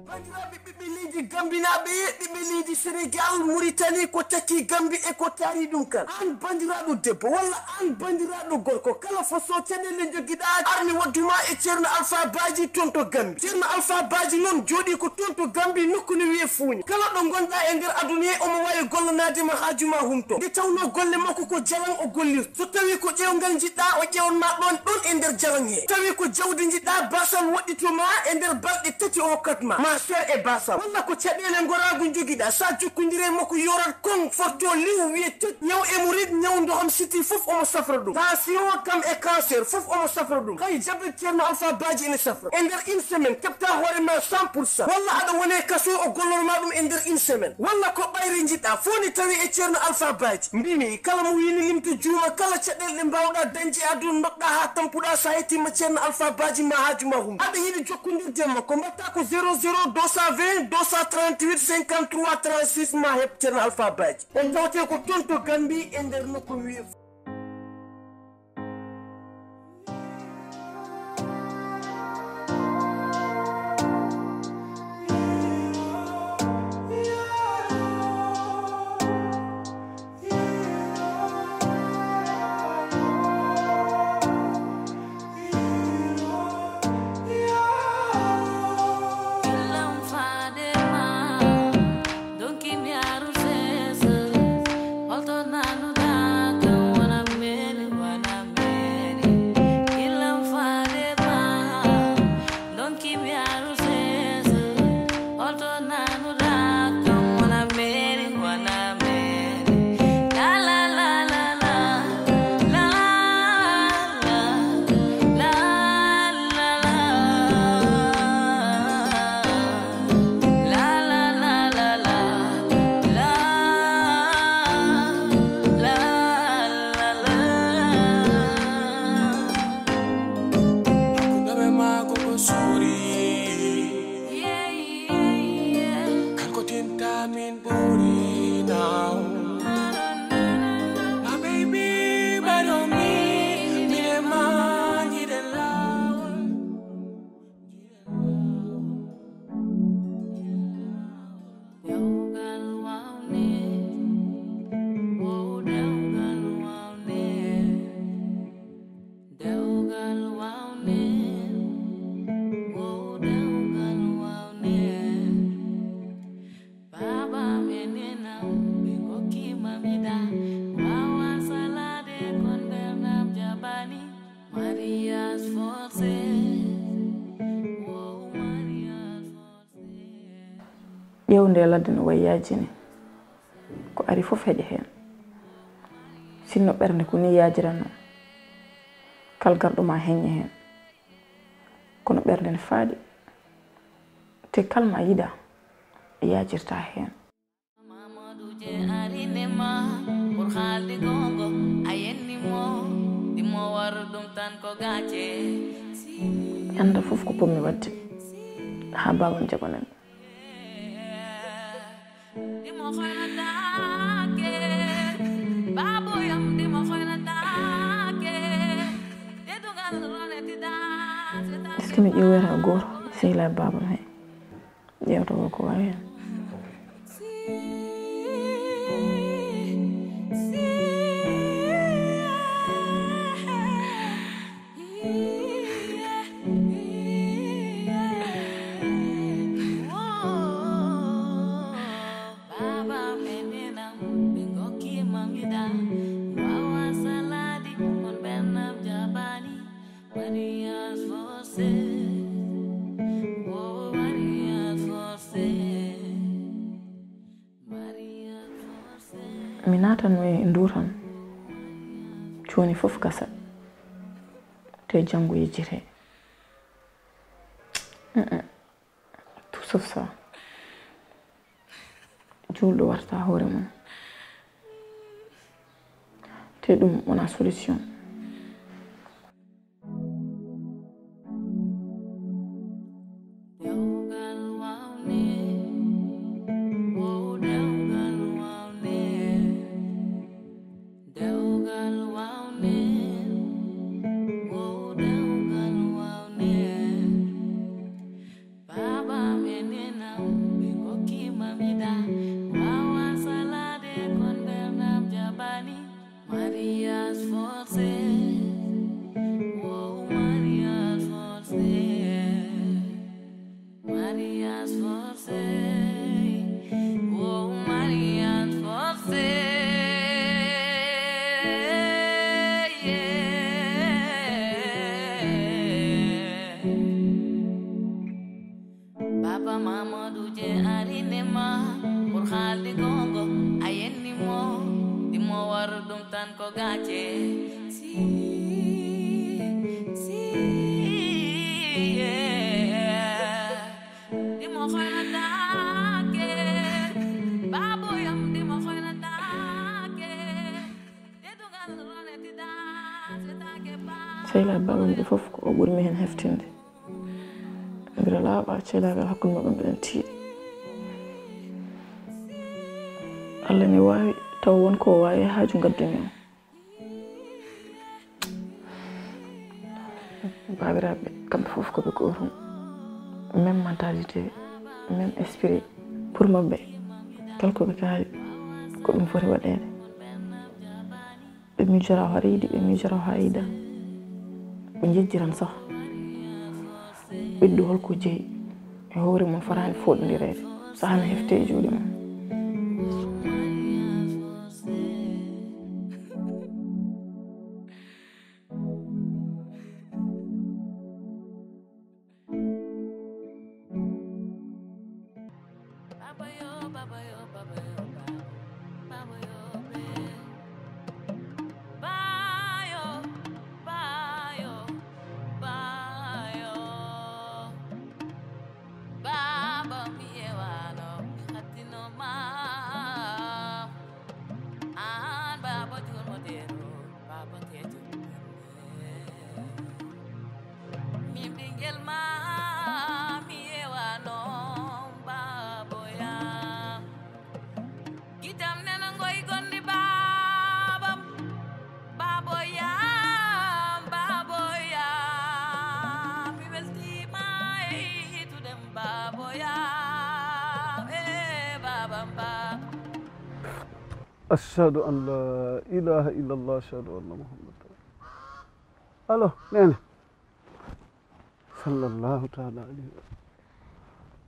bandiraɓe ɓiɓɓe leydi gambinaɓe ɓiɓɓe leydi sénégal mauritanie ko taki gambi e ko taari ɗum kan an bandiraɗo debbo walla an bandiraɗo gorko kala façon caɗele joguiɗa armi wadduma e ceerno alpha badji toon to gambi ceerno alpha badji noon jooɗi ko toon to gambi nokku no wiye fuuña kala ɗo gonɗa e nder aduna he omo wawi gollanadema haajuma humto nde tawno golle makko ko jalan o gollirta so tawi ko ƴewgal jiɗɗa o ƴewanma ɗon e nder jalan he tawi ko jawdi jiɗɗa basal woɗɗitoma e nder balɗe tati o hokkatma ma ser e basal walla ko caɗele goragu joguiɗa sa jokkodire makko yorat kon forto liw wiye tet ñaw hémorroïde ñaw ndoham siti foof omo safra ɗum tension kam e cancer foof omo safra ɗum hay jabet ceerno alpha badji ene safra e nder une semaine keɓta hoorema 100% walla aɗa wone kaso o gollorma ɗum e nder une semaine walla ko ɓayri jiɗɗa foni tawi e ceerno alpha badji mbimi kala mo wini limto juuma kala caɗele ɗe mbawɗa dañde aduna doɗɗa ha tampuɗa sa hettima ceerno alpha badji ma haajuma hum aɗa yiɗi jokkodirde makko mbatta ko 00 220 238 53 36 ma heɓ ceerno alpha badji on tawte ko toon to gambi e nder nokko wiye ƴewde ladde no wayi yaajini ko ari fof heƴa heen sinno ɓernde ko ni yaajiranno kal garɗo ma heñña heen kono ɓernde ne faaɗi te kalma yiɗa yaajirta heen anda fof ko pommi wadde ha babam jaɓanen est ce que mi ƴewata goto sehila babam he ƴewta ko wawi hen mi natanno e ndour tan joni fof gasa te janggo yejjite tout sauf ça julɗo warta hoore mum te ɗum wona solution Maria's for sale. Oh, Maria's for sale. Yeah. Papa, mama, duje arinema. Por haldi gongo, ayeni mo. Dimo waru dum tan ko gache. Ceyla babam ɗo fof ko o ɓurmi hen heftinde mbiɗa laaɓa ceylagal hakkude maɓɓe mbiɗen tiiɗi Allah ne wawi taw wonko o wawi haaju gaddumi o babiraɓe kamɓe fof koɓe gotum même mentalité même esprit pour mabɓe kala koɓe kaali ko ɗum foti waɗede ɓe miijora ha yiiɗi ɓe miijora ha yiida ɓe jejjiran sah ɓiɗɗo holko jeeyi e hoore mum fotani foɗodirede sahana hefte e juuɗe mum أشهد أن لا إله إلا الله أشهد أن محمد ألو نيني صلى الله تعالى عليه وسلم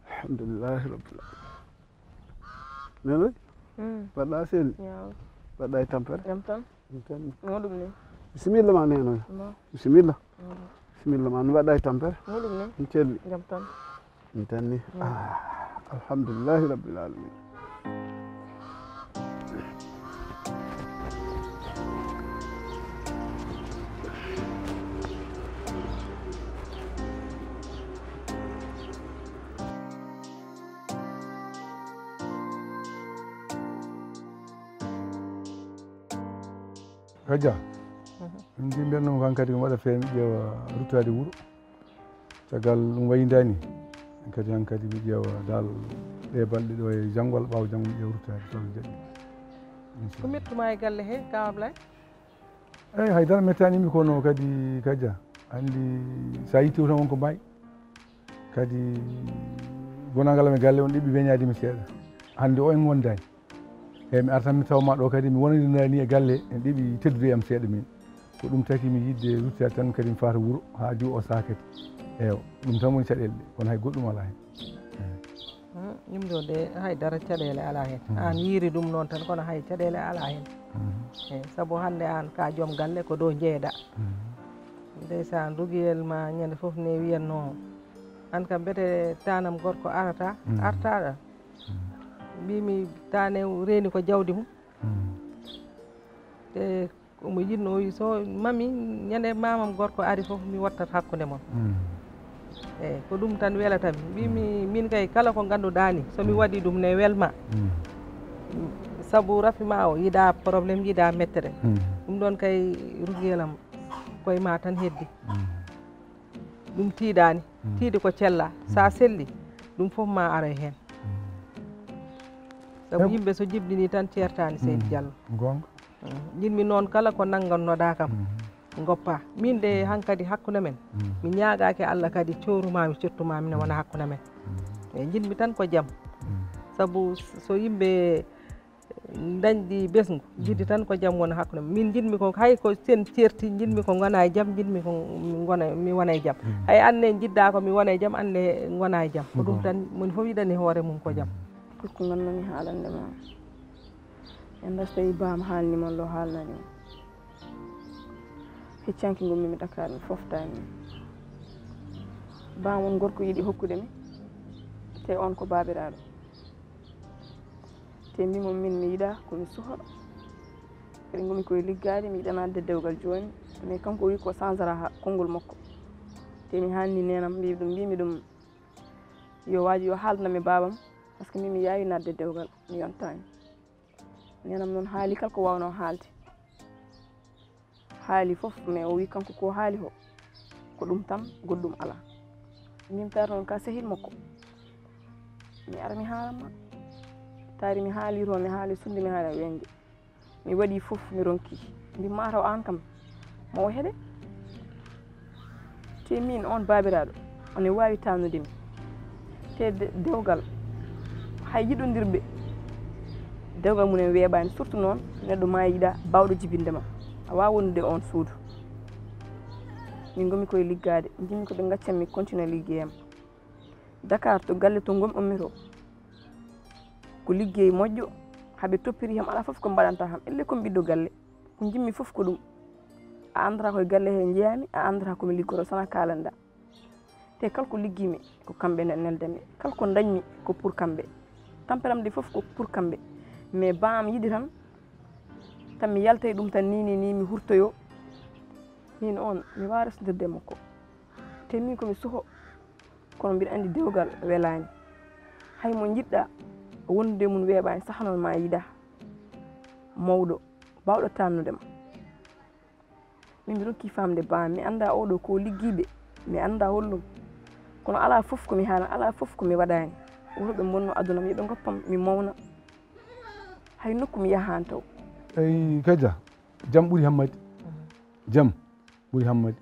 الحمد لله رب العالمين نيني بدأ سيل بدأ يتمبر بسم الله ما نيني بسم الله ما بدأ يتمبر نتشلي نتني الحمد لله رب العالمين Kaja min mbi mbiyatnoma kan kadi mi waɗa feere mi ƴeewa ruttade wuro caggal ɗum wayidani kadi han kadi mi ƴeewa dal ɗe balɗe ɗo e janngol ɓaawa janngo mi ƴeewa ruttade soble jaɗɗi ko mettuma e galle he Kaw Ablaye eyi haydara mettanimi kono kadi Kaja anndi so a yittiw tan wonko mbayi kadi gonangal am e galle on ɗiɓɓi weñadimi seeɗa hannde o en wondani eyyi mi artan mi tawma ɗo kadi mi wonidinani e galle en ɗiɓi teddude am seeɗa min ko ɗum taki mi yidde ruttade tan kadi mi fata wuuro ha ju o saha kadi eyo ɗum tan woni caɗele ɗe kono hay goɗɗum ala hen ɗum ɗo de haydara caɗele ala hen an yiiri ɗum noon tan kono hay caɗele ala hen eyi saabu hande an ka joom galle ko ɗo jeeyɗa ndeysan ruguyel ma ñande foof ne wiyanno an kam mbete tanam gorko arata artaɗa mbimi tane reeni ko jawdi mum te omo yinno o wi so mami ñande mamam gorko ari fof mi wattat hakkude mon eyyi ko ɗum tan welatami mbimi min kay kala ko ganduɗa ni somi waɗi ɗum ne welma saabu rafima o yiiɗa probléme yiiɗa mettere ɗum ɗon kay ruguelam koye ma tan heddi ɗum tiiɗani tiiɗi ko cella sa selli ɗum fof ma ara hen saabu yimɓe so jibɗini tan ceertani Seydi Diallo gonga jinmi noon kala ko nanggannoɗa kam goppa min de hankkadi hakkude men mi ñaagaki Allah kadi corumami cettumami ne wona hakkude men eyyi jinmi tan ko jaam saabu so yimɓe dañɗi besgu jiddi tan ko jam wona hakkude min jinmi ko hay ko sen certi jinmi ko gona e jam jinmi ko mi wona e jam hay anne jidda ko mi wona e jam anne gona e jam ko ɗum tan moni fof yiɗani hoore mum ko jam ko gandumi haalande ma enda so tawi bam haalnima lo haalnani heccanki gommimi Dakar mi foftani bam won gorko yiɗi hokkude mi te on ko babiraɗo te mbimo min mi yiɗa komi suha kadi gomi koye liggade mi yiɗana adde dewgal joni mais kanko wi ko changera konngol makko te mi haalni nenam mbimi ɗum yo waaji yo haaldanami babam par ce que min mi yawi nadde dewgal mi yontani nenam noon haali kala ko wawno haalde haali foof mais o wi kanko ko haali ko ɗum tan goɗɗum ala min tawata noon ka sehil makko mi ara mi haalanma taari mi haali to mi haali sunde mi haali wenge mi waɗi fof mi ronki mbimma taw an kam mo heɗe te min on babiraɗo one wawi tannude mi te dewgal hay yiɗodirɓe dewgal munen weeɓani surtout noon neɗɗo ma yiɗa bawɗo jibindema a wawa wondude on suudu min gomi koye liggade jimmi koɓe gaccanmi continue liggeyam Dakar to galle to gomi ummi to ko liggey moƴƴo haɓe toppiri ham ala foof ko mbaɗanta ham elle komi ɓiɗɗo galle ko jimmi foof ko ɗum a andata koye galle he jeeyami a andata komi liggoto sona kalanda te kala ko liggimi ko kamɓe neldemi kala ko dañmi ko pour kamɓe tamperam de foof ko pour kamɓe mais bam yiɗi tan mi yaltay ɗum tan ni mi hurtoyo min on mi wawa resdirde makko te min komi soho kono mbiɗa andi dewgal welani hay mo jiɗɗa wondude mum weeɓani sahnon ma yiɗa mawɗo bawɗo tannudema min mi rokki famde bam mi anda oɗo ko liggiɓe mi anda hollum kono ala foof komi haalan ala foof komi waɗani wotoɓe bonno aduna mi yoɓe goppam mi mawna hay nokku mi yahani taw eyi Kadia jam ɓuuri hammadi jam ɓuuri hammadi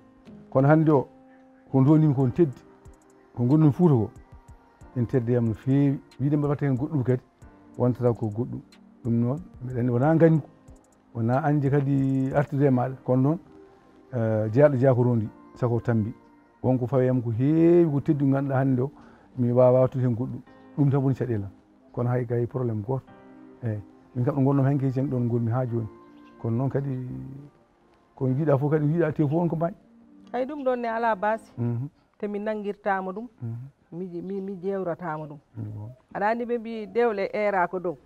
kono hannde o ko donimi kon teddi ko gonɗumi Fuuta ko en teddeyam no feewi wiide mbaɗa watta hen goɗɗum kadi wontata ko goɗɗum ɗum noon mbiɗa andi wona gañgu wona anje kadi artude e maɗa kono noon jeyaɗo jeeya ko rondi sako tambi wonko fawi am ko heewi ko teddi ganduɗa hannde o mi wawa wattude hen goɗɗum ɗum tan woni caɗelam kono hay gay probléme goto eyyi min kam ɗo gonɗom hen kecen ɗon gonmi ha joni kono noon kadi ko jiiɗa fof kadi jiiɗa te fof wonko mbaɗi hay ɗum ɗon ne ala basi te mi nanguirtama ɗum mi jewratama ɗum aɗa andi ɓe mbi dewle era ko dow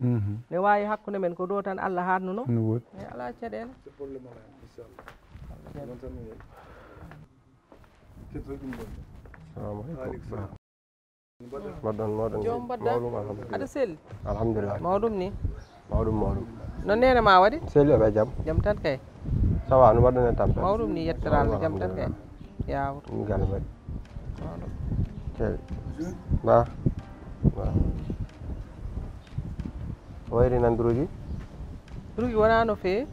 ne wawi hakkude men ko dow tan Allah harnuno ne woodi e ala caɗele jom mbaɗɗa aɗa selli alhamdulillah mawɗum ni mawɗum no nene ma waɗi selli oɓe jaam jaam tan kay ça va no mbaɗɗon e tampere mawɗum ni yettorallah jaam tan kay yawata ɗum gale mbaɗi mawɗum selli ba o wayri nanduruji rugi wona no feewi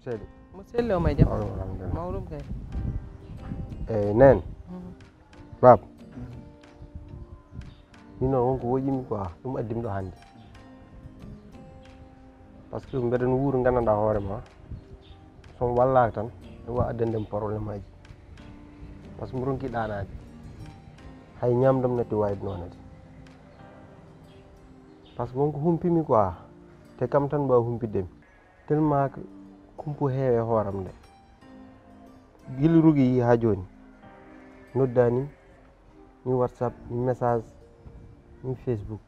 selli mo selli o may jaam mawɗum alhamdulillah mawɗum kay eyyi nen bab min noon wonko woƴƴimi quoi ɗum addimi ɗo hannde par ce que mbeɗen wuuro gandanɗa hoore ma somo wallaka tan ɗum wawi addandemi probléme aji par ce que mi ronki ɗanade hay ñamdam netti wayde noonede par ce que wonko humpimi quoi te kam tan mbawi humpiddemi tellement que kumpo heewe hooram nde guila rugi yi ha joni noddani mi WhatsApp mi message mi Facebook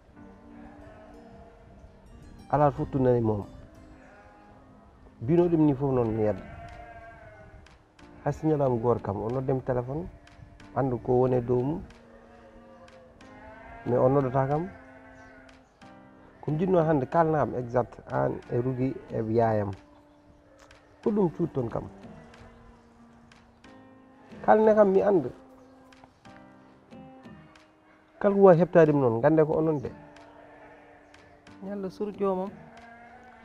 ala futtunani moom binoɗum ni fof noon mi yedda hay so ñalawma goto kam o noddemi téléphone anda ko woni dow mum mais o noddata kam komi jinno hannde kalnam exact an e rugi e yayam ko ɗum cuuɗi toon kam kalne kam mi anda kala ko wawi heɓtademi noon gande ko onon de ñallo sur jomam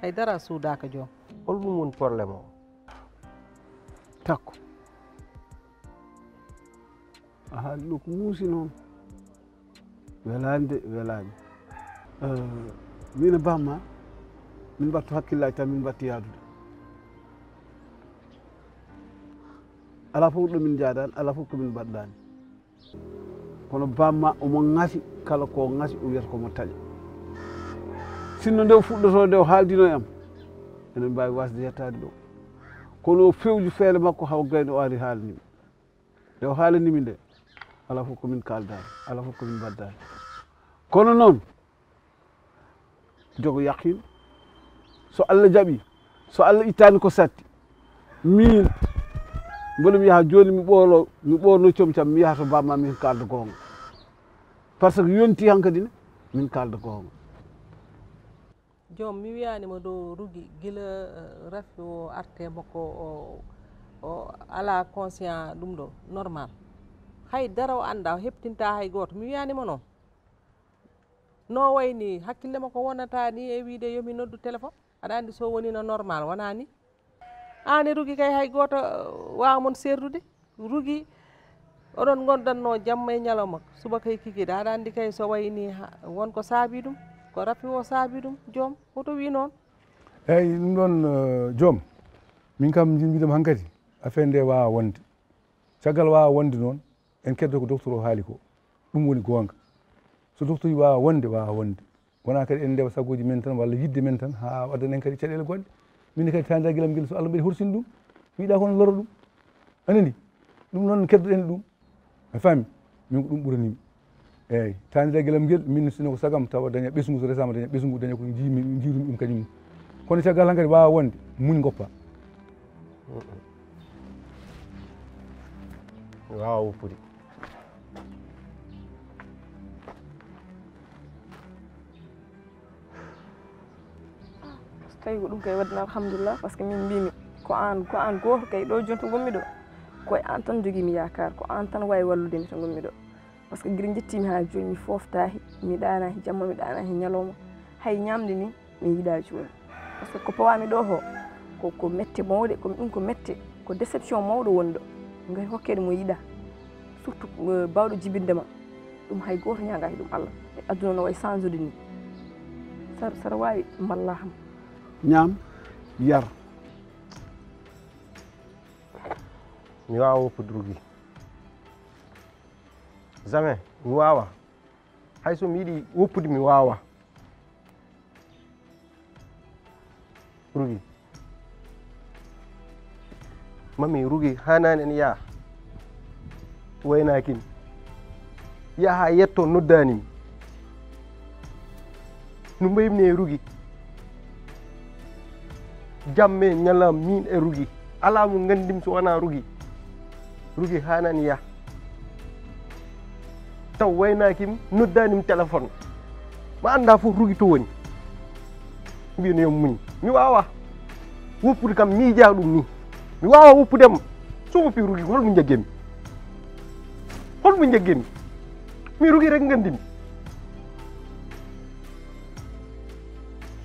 haydara suudaka joom hol ɗum woni probléme o takko a haali ɗo ko muusi noon welani de welani min e bamma min battu hakkillaji tan min batti yaadude ala fof ɗo min jaadani ala fof komin mbaɗɗani kono bamma omo ŋafi kala ko ŋafi o wiyata komo taƴa sinno nde o fuɗɗoto nde o haaldino e am enen mbawi wasde yettade ɗo kono o fewju feere makko haw gayno o ari haalanimi nde o haalanimi nde ala fof komin kaldani ala fof komin mbaddani kono noon jogo yaqin so Allah jaɓi so Allah ittani ko satti min mboɗomi yaha joni mi ɓorno comcam mi yaha to bamma min kalda gonga par ce que yonti hankadine min kalda gonga joom mi wiyanima dow Rougui gila rafi o arte makko o ala conscient ɗum ɗo normal hay dara o anda o heptinta hay goto mi wiyanima noon no wayni hakkille makko wonata ni e wiide yomi noddu téléphone aɗa andi so wonino normal wona ni ani Rougui kay hay goto wawamon serdude Rougui oɗon gondanno jamma e ñalawma subaka e kikiɗe aɗa andi kay so wayni wonko saabi ɗum ko rafi o saabi ɗum joom hoto wi noon eyyi ɗum ɗon joom min kam jinmbiɗam hankkadi affaire nde wawa wonde caggal wawa wonde noon en keddo ko docteur o haali ko ɗum woni gonga so docteur yi wawa wonde wona kadi en ndewa sagoji men tan walla yidde men tan ha waddana en kadi caɗele goɗɗe min kadi tandira guelam guel so Allah mbeɗi horsini ɗum wiiɗa kono loro ɗum anani ɗum noon keddoɗen ɗum a faami min ko ɗum ɓuranimi eyyi tandira guelam guel min sino ko sagam tawa daña ɓesgu so resama daña ɓesgu daña ko jiirumi ɗum kañum kono caggal han kadi wawa wonde muñ goppa wawa woppude tawi ko ɗum kay waddana alhamdulillah par ce que min mbimi ko an goto kay ɗo joni to gonmi ɗo koye an tan joguimi yakar ko an tan wawi walludemi to gonmi ɗo par ce que guila jettimi ha joni mi foftaki mi ɗanahi jamma mi ɗanahi ñalawma hay ñamde ni mi yiiɗa joni par ce que ko pawami ɗo ko mette mawɗe komi ɗum ko mette ko déception mawɗo woni ɗo gati hokkede mo yiiɗa surtout bawɗo jibindema ɗum hay goto ñagahi ɗum Allah e aduna no way change ude ni saɗa wawi mballa ham ñaam yar mi wawa woppude Rougui jamais mi wawa hayso mi yiiɗi woppude mi wawa Rougui mami Rougui hanani en yaa waynakin yaha yetto noddanimi no mbayimni e Rougui jamme ñalam min e Rougui ala mo gandim so wona Rougui hanani ya taw waynakim noddanim téléphone ma anda fof Rougui to woni mbino yom muñ mi wawa woppude kam miija ɗum ni mi wawa woppudemo so woppi Rougui holmo jaggemi mi Rougui rek gandimi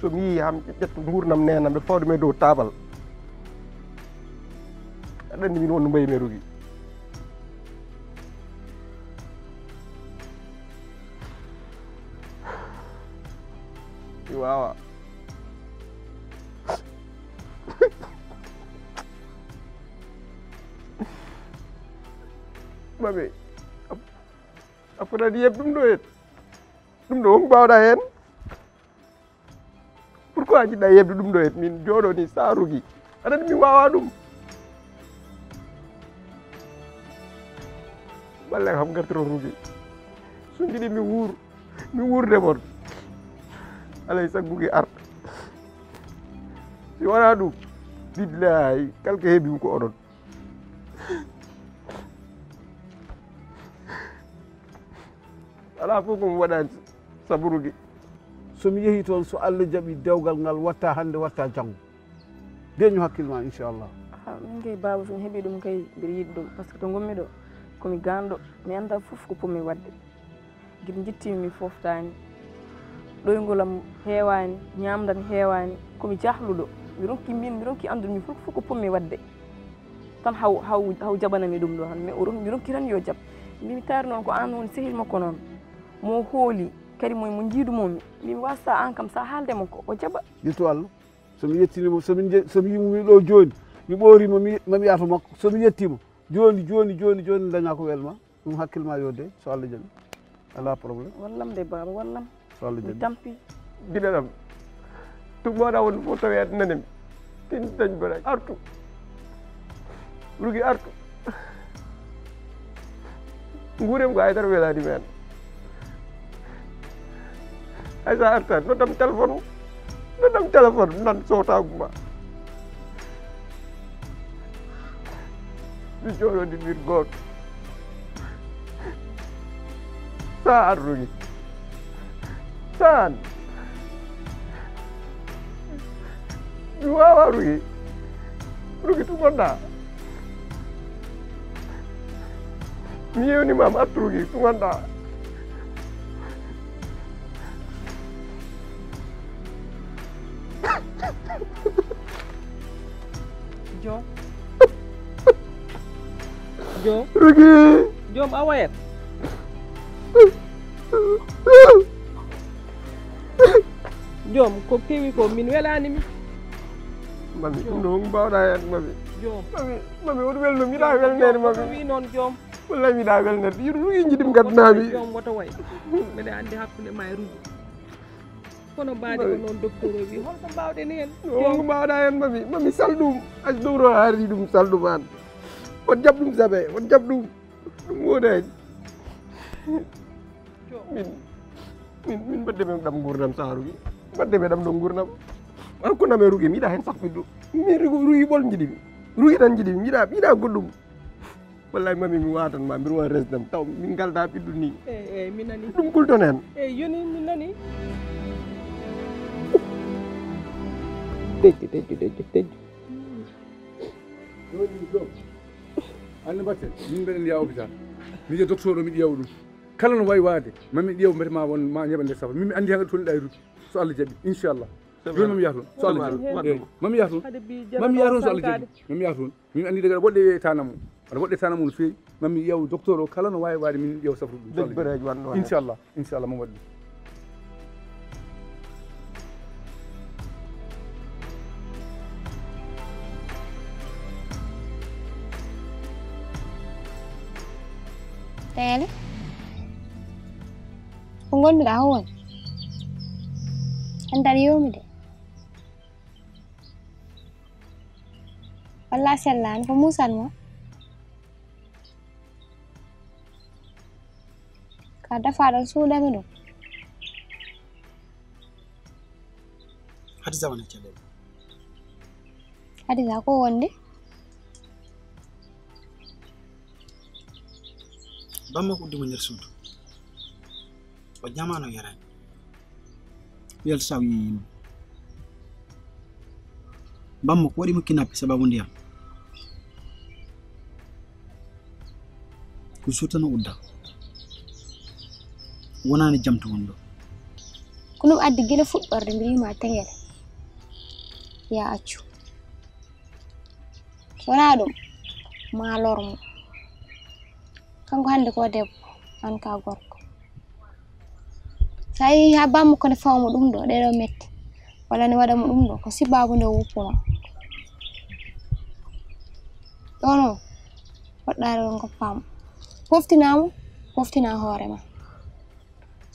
so mi yi ham ƴetto gurdam nenam ɓe fawde me dow tabal aɗa andi min wonno mbayimi e Rougui mi wawa mami a fotani yeb ɗum ɗo hen ɗum ɗo wonko mbawɗa hen pourquoi jiɗɗa yebde ɗum ɗo hen min jooɗo ni sa Rougui aɗa andi min wawa ɗum balle kam gartiro Rougui so jiiɗi mi wurde mon alay saggugi arta si wona ɗum billahi kala ko heeɓimi ko oɗon ala fof komi waɗani sabu Rougui somi yeehi toon so Allah jaɓi dewgal ngal watta hande watta janggo deñu hakkille ma inchallah min kay baba somi heeɓi ɗum kay mbiɗa yiiɗi ɗum par ce que to gonmi ɗo komi ganɗo mi anda foof ko pommi wadde guiɗa jettimi mi foftani ɗoygolam heewani ñamdam heewani komi jahluɗo mi ronki andude min fof ko pommi wadde tan haw jaɓanami ɗum ɗo han mais mi ronki tan yo jaab mbimi taari noon ko an woni sehil makko noon mo hooli kadi mo jiidumomi mbimi wasta an kam sa haaldema ko o jaɓa yetto Allah somi yettinimo somi yimumi ɗo joni mi ɓorimo mami yato makko somi yettimo joni daña ko welma ɗum hakkille ma yodde so Allah jaɓi ala probléme wallam de baba wallam so Allah jaɓi tampi giɗanam tummoɗa won fof tawi adnanemi tin dañ bara artu rugi artu nguurem ko haydara welani men hay sa artan noddam téléphone nan sowtaguma mi jooɗodirdir gooto sa ar rugi saan mi wawa rugi tu gonɗa mi yewnimam artu rugi tu gonɗa Jom rugi Jom awayat Jom ko kewi ko min welanimi mami ɗum ɗo mbawɗa hen mami Jom mami woto welno miɗa welnede mami wi noon Jom wallahi miɗa welnede yiɗo rugi jiɗim gaddanami Jom woto way mbeɗa andi hakkude ma e rugi kono mbaɗi ko noon docteur o wi holko mbawɗen hen ko mbawɗa hen mami sal ɗum as dowro haari ɗum sal ɗum an on jaɓ ɗum sabe on jaɓ ɗum woni hen min mbaddeme ɗam gurdam sarugi mbaddeme ɗam ɗo gurdam an ko name rugi mi yiɗa hen sakfiddu min rugi ɓol jiɗimi rugi tan jiɗimi mi yiɗa goɗɗum wallahi mami mi watan ma mbiɗa wawi resdam taw min galda ɓiɗɗu ni eyyi mi nani ɗum kulton hen eyyi yoni mi nani tejju anne batte min mbeɗen yaa hôpital mi wiya docteur o miɗa ƴeewa ɗum kala no wawi waade mami ƴeewa mbete ma won ma ñeɓa nder safa min mi andi hagga tolniɗa e rugi so Allah jaɓi inchallah joni mami yaha toon so Allah jaɓi eyyi mami yaha toon so Allah jaɓi mami yaha toon min andi daga woɗɗe tanam aɗa woɗɗe tanam no fewi mami ƴeewa docteur o kala no wawi waade min ƴeewa safru ɗum inchallah mami waɗi ɗum Tele ko gonɗuɗa ho woni andal yomide walla sellani ko musanmo ka dafaɗon suuɗami ɗum Hadiza woni caɗele Hadiza ko wonde bamma ko uddimo nder suudu o ñamano yarani wiyal saw yiyimo bamma ko waɗimo kinappe sababu ndiyam ko suutano udda wonani jamto won ɗo ko ɗum addi gila fuɗɗorde mbiyima Tengele ya accu wona ɗum ma lormo kanko hande ko debbo an ka gorko sa yi ha bammo kone fawmo ɗum ɗo ɗeɗo metti walla ne waɗamo ɗum ɗo ko sibabu nde wuppuma ɗo noon woɗɗare on goppamo poftinamo poftina hoorema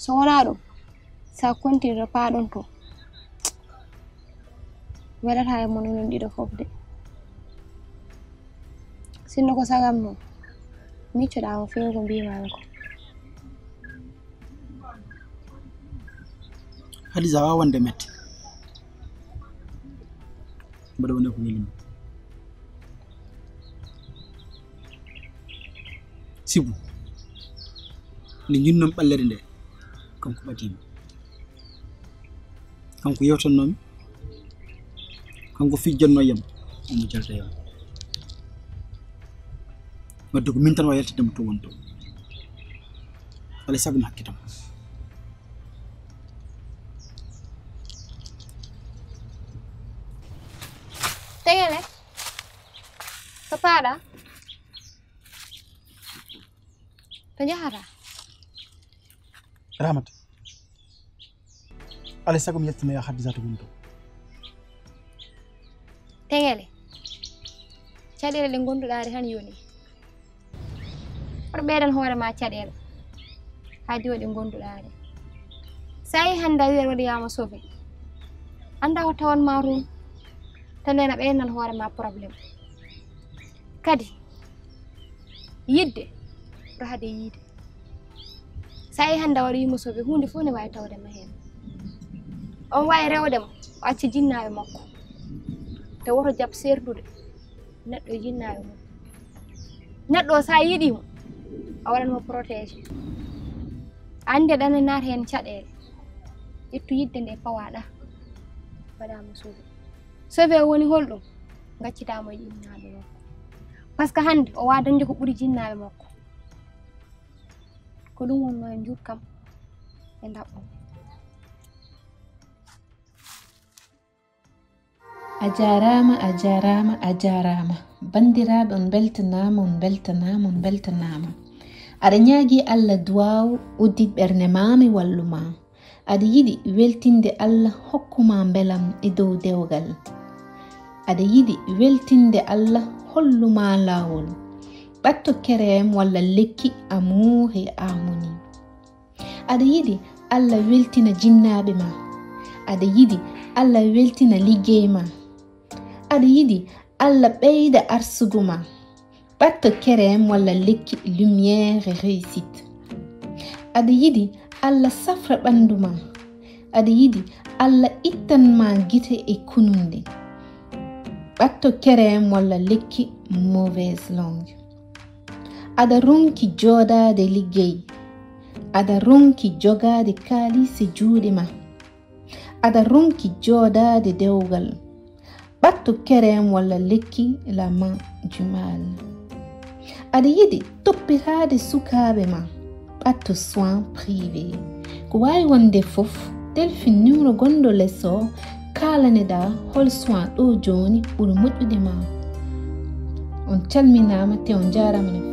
so wona ɗum sa continue to paɗon to welata e mon non ɗiɗo fof de sinno ko sagam noon miccoɗamo fewi ko mbimami ko Hadiza wawa wonde mette mbaɗa woni ko welimi sibu nde jinnom ɓallere nde kanko ɓadimi kanko yewtannomi kanko fijjanno yam omo jalta yam wadde ko min tan wa yaltidemo to won to alay sago mi hakkitam Tengele to paɗa to jahata Ramata alay sago mi yaltinoya Hadiza to won to tengele caɗele ɗe gonduɗaade tan yoni oɗo ɓeydan hoore ma caɗele haadi o ɗe gonduɗaade sa yi hannde a wiyan waɗiyama sauvé anda ko tawan ma toon tan nden a ɓeydan hoore ma probléme kadi yidde ɗo haade yiide sa yi hannde a waɗiyimo sauvé hunde fof ne wawi tawdema heen on wawi rewdemo o acci jinnaɓe makko te woto jab serdude neɗɗo e jinnaɓe mum neɗɗo o sa yiɗimo a waɗanmo protégé ande ɗane naata hen caɗele ƴettu yidde nde pawaɗa waɗama sauvé sauvé woni holɗum gaccitamo e jinnaɓe makko par ce que hande o wawa dañde ko ɓuuri jinnaɓe makko ko ɗum wonno e jukkam e daɓɓum a jarama bandiraɓe on beltanama aɗa ñaagui Allah duwaw uddi ɓernde mami walluma aɗa yiɗi weltinde Allah hokkuma belam e dow dewgal aɗa yiɗi weltinde Allah holluma lawol ɓatto kerem walla lekki amour e harmonie aɗa yiɗi Allah weltina jinnaɓe ma aɗa yiɗi Allah weltina liggey ma aɗa yiɗi Allah ɓeyda arsugo ma ɓatto kerem walla lekki lumière et réussite aɗa yiɗi Allah safra ɓandu ma aɗa yiɗi Allah ittanma gite e kununde ɓatto kerem walla lekki mauvaise langue aɗa ronki joɗade liggey aɗa ronki jogade kaalise juuɗe ma aɗa ronki joɗade dewgal ɓatto kerem walla lekki la main du mal aɗa yiɗi toppitade sukaɓe ma ɓatto soin privé ko wawi wonde fof telfin numéro gonɗo less o kalaneɗa hol soin ɗo joni ɓuuri moƴƴude ma on calminama te on jarama no